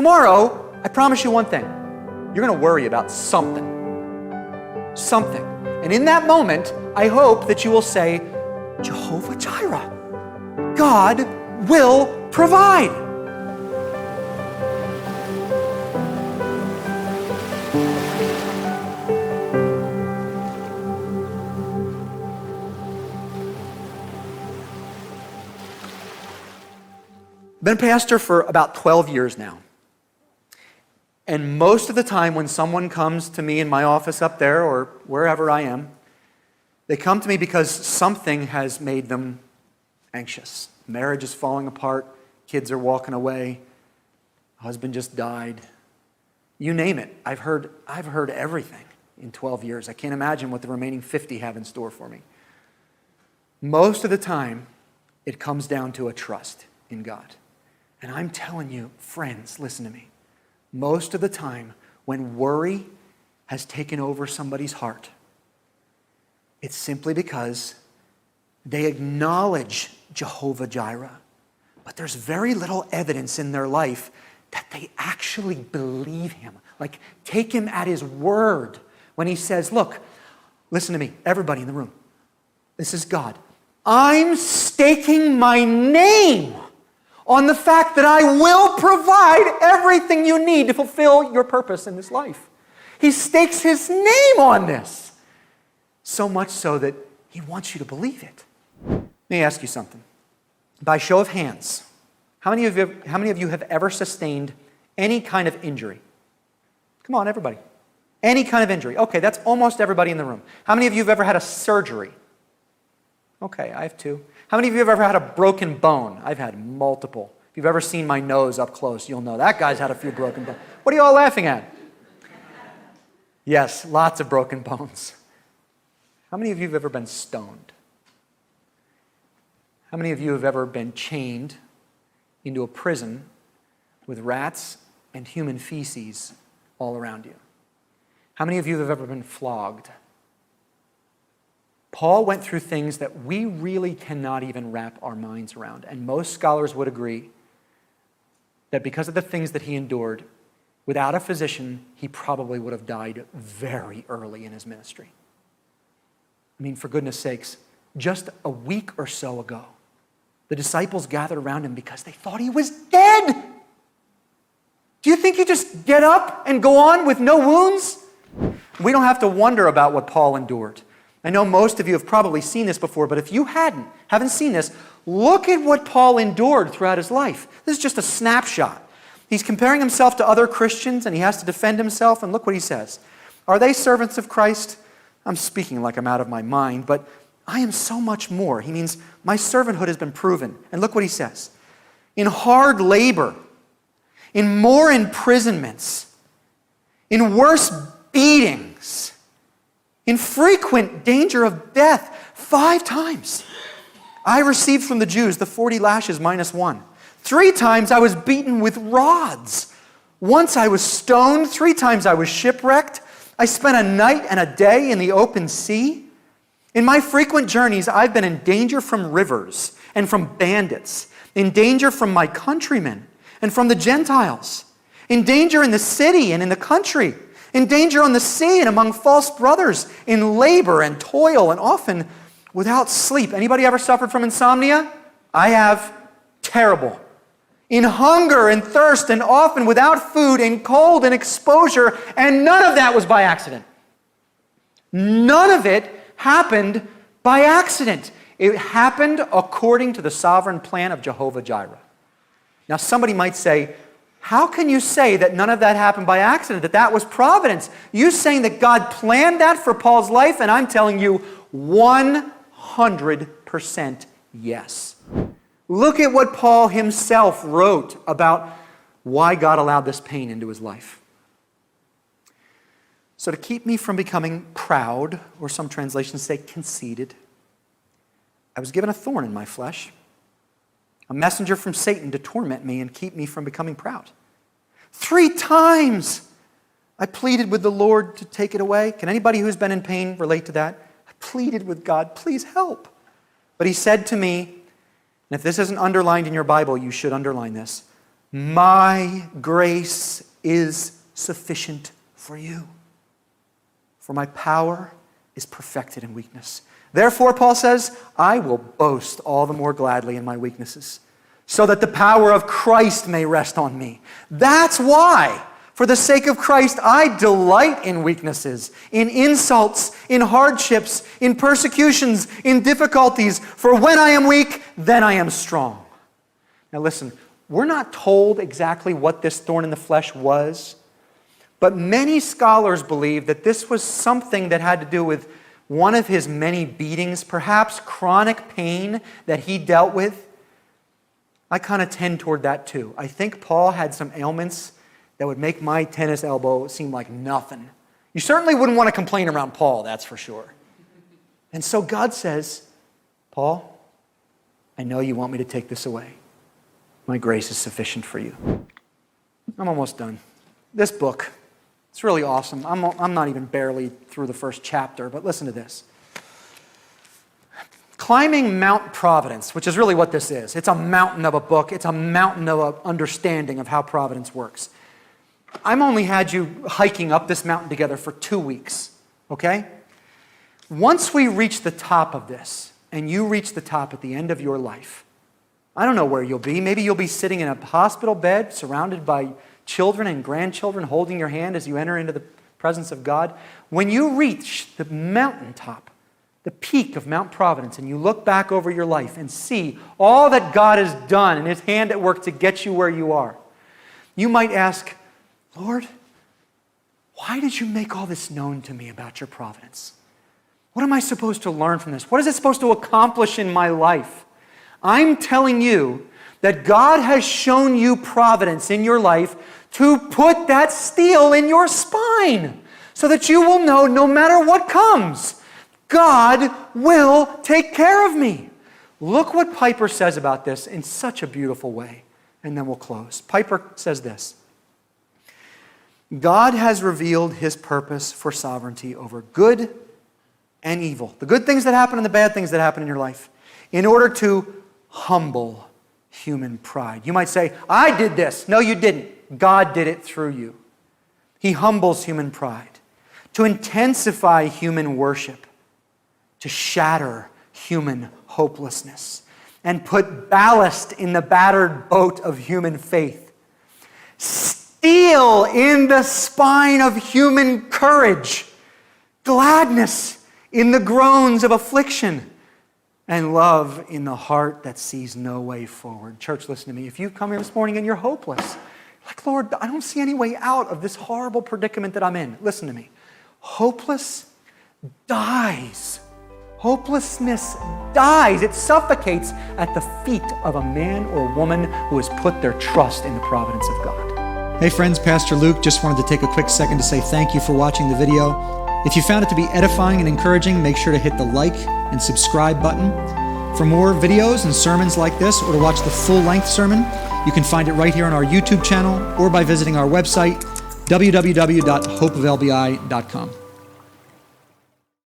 Tomorrow, I promise you one thing. You're going to worry about something. Something. And in that moment, I hope that you will say, Jehovah Jireh, God will provide. I've been a pastor for about 12 years now. And most of the time when someone comes to me in my office up there or wherever I am, they come to me because something has made them anxious. Marriage is falling apart, kids are walking away, husband just died. You name it. I've heard everything in 12 years. I can't imagine what the remaining 50 have in store for me. Most of the time, it comes down to a trust in God. And I'm telling you, friends, listen to me. Most of the time, when worry has taken over somebody's heart, it's simply because they acknowledge Jehovah Jireh, but there's very little evidence in their life that they actually believe him. Like, take him at his word when he says, look, listen to me, everybody in the room. This is God. I'm staking my name on the fact that I will provide everything you need to fulfill your purpose in this life. He stakes his name on this. So much so that he wants you to believe it. Let me ask you something. By show of hands, how many of you have ever sustained any kind of injury? Come on, everybody. Any kind of injury. Okay, that's almost everybody in the room. How many of you have ever had a surgery? Okay, I have two. How many of you have ever had a broken bone? I've had multiple. If you've ever seen my nose up close, you'll know that guy's had a few broken bones. What are you all laughing at? Yes, lots of broken bones. How many of you have ever been stoned? How many of you have ever been chained into a prison with rats and human feces all around you? How many of you have ever been flogged? Paul went through things that we really cannot even wrap our minds around. And most scholars would agree that because of the things that he endured, without a physician, he probably would have died very early in his ministry. I mean, for goodness sakes, just a week or so ago, the disciples gathered around him because they thought he was dead. Do you think you just get up and go on with no wounds? We don't have to wonder about what Paul endured. I know most of you have probably seen this before, but if you haven't seen this, look at what Paul endured throughout his life. This is just a snapshot. He's comparing himself to other Christians, and he has to defend himself, and look what he says. Are they servants of Christ? I'm speaking like I'm out of my mind, but I am so much more. He means my servanthood has been proven. And look what he says. In hard labor, in more imprisonments, in worse beatings, in frequent danger of death, 5 times. I received from the Jews the 40 lashes minus 1. 3 times I was beaten with rods. Once I was stoned. 3 times I was shipwrecked. I spent a night and a day in the open sea. In my frequent journeys, I've been in danger from rivers and from bandits, in danger from my countrymen and from the Gentiles, in danger in the city and in the country, in danger on the sea and among false brothers, in labor and toil and often without sleep. Anybody ever suffered from insomnia? I have. Terrible. In hunger and thirst and often without food, in cold and exposure, and none of that was by accident. None of it happened by accident. It happened according to the sovereign plan of Jehovah Jireh. Now somebody might say, how can you say that none of that happened by accident, that that was providence? You're saying that God planned that for Paul's life, and I'm telling you 100% yes. Look at what Paul himself wrote about why God allowed this pain into his life. So to keep me from becoming proud, or some translations say conceited, I was given a thorn in my flesh, a messenger from Satan to torment me and keep me from becoming proud. 3 times I pleaded with the Lord to take it away. Can anybody who's been in pain relate to that? I pleaded with God, please help. But he said to me, and if this isn't underlined in your Bible, you should underline this, My grace is sufficient for you. For my power is perfected in weakness. Therefore, Paul says, I will boast all the more gladly in my weaknesses, so that the power of Christ may rest on me. That's why, for the sake of Christ, I delight in weaknesses, in insults, in hardships, in persecutions, in difficulties. For when I am weak, then I am strong. Now listen, we're not told exactly what this thorn in the flesh was, but many scholars believe that this was something that had to do with one of his many beatings, perhaps chronic pain that he dealt with. I kind of tend toward that too. I think Paul had some ailments that would make my tennis elbow seem like nothing. You certainly wouldn't want to complain around Paul, that's for sure. And so God says, Paul, I know you want me to take this away. My grace is sufficient for you. I'm almost done. This book, it's really awesome. I'm not even barely through the first chapter, but listen to this. Climbing Mount Providence, which is really what this is. It's a mountain of a book. It's a mountain of an understanding of how Providence works. I've only had you hiking up this mountain together for 2 weeks, okay? Once we reach the top of this, and you reach the top at the end of your life, I don't know where you'll be. Maybe you'll be sitting in a hospital bed surrounded by children and grandchildren holding your hand as you enter into the presence of God. When you reach the mountaintop, the peak of Mount Providence, and you look back over your life and see all that God has done and His hand at work to get you where you are, you might ask, Lord, why did you make all this known to me about your providence? What am I supposed to learn from this? What is it supposed to accomplish in my life? I'm telling you that God has shown you providence in your life to put that steel in your spine so that you will know no matter what comes, God will take care of me. Look what Piper says about this in such a beautiful way, and then we'll close. Piper says this: God has revealed His purpose for sovereignty over good and evil, the good things that happen and the bad things that happen in your life, in order to humble human pride. You might say, I did this. No, you didn't. God did it through you. He humbles human pride, to intensify human worship, to shatter human hopelessness, and put ballast in the battered boat of human faith. Steel in the spine of human courage, gladness in the groans of affliction, and love in the heart that sees no way forward. Church, listen to me. If you come here this morning and you're hopeless, like, Lord, I don't see any way out of this horrible predicament that I'm in. Listen to me. Hopeless dies. Hopelessness dies. It suffocates at the feet of a man or woman who has put their trust in the providence of God. Hey friends, Pastor Luke just wanted to take a quick second to say thank you for watching the video. If you found it to be edifying and encouraging, make sure to hit the like and subscribe button. For more videos and sermons like this, or to watch the full-length sermon, you can find it right here on our YouTube channel or by visiting our website, www.hopeoflbi.com.